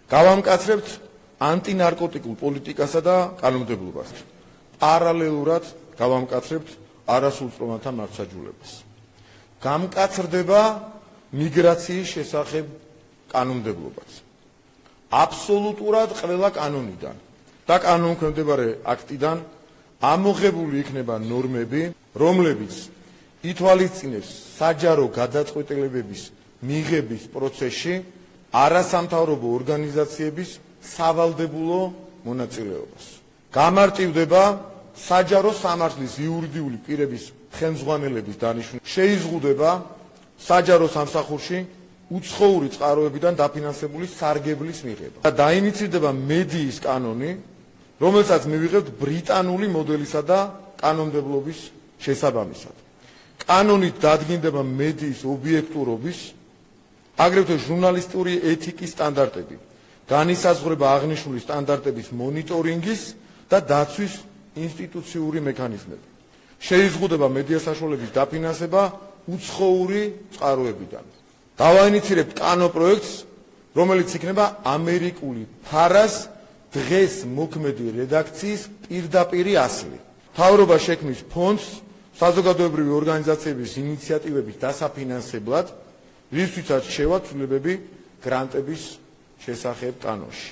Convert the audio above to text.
გავამკაცრებთ ანტინარკოტიკულ პოლიტიკასა და კანონმდებლობას. პარალელურად გავამკაცრებთ არასრულწლოვანთა მართლმსაჯულებას. გამკაცრდება მიგრაციის შესახებ კანონმდებლობაც. აბსოლუტურად ყველა კანონიდან და კანონქვემდებარე აქტიდან ამოღებული იქნება ნორმები, რომლებიც ითვალისწინებს საჯარო გადაწყვეტილებების მიღების პროცესში არასამთავრობო ორგანიზაციების სავალდებულო მონაწილეობას. გამარტივდება საჯარო სამართლის იურიდიული პირების ხელმძღვანელების დანიშვნა. შეიზღუდება საჯარო სამსახურში უცხოური წყაროებიდან დაფინანსებული სარგებლის მიღება. და დაინიცირდება მედიის კანონი, რომელსაც მივიღებთ ბრიტანული მოდელისა და კანონმდებლობის შესაბამისად. კანონით დადგინდება მედიის ობიექტურობის, აგრეთვე ჟურნალისტური ეთიკის სტანდარტები, განისაზღვრება აღნიშნული სტანდარტების მონიტორინგის და დაცვის ინსტიტუციური მექანიზმები. შეიზღუდება მედია საშუალების დაფინანსება უცხოური წყაროებიდან. დავაინიცირებთ კანონპროექტს, რომელიც იქნება ამერიკული ფარას დღეს მოქმედი რედაქციის პირდაპირი ასლი. მთავრობა შექმნის ფონდს საზოგადოებრივი ორგანიზაციების ინიციატივების დასაფინანსებლად, რისთვისაც შევა ცვლილებები გრანტების შესახებ კანონში.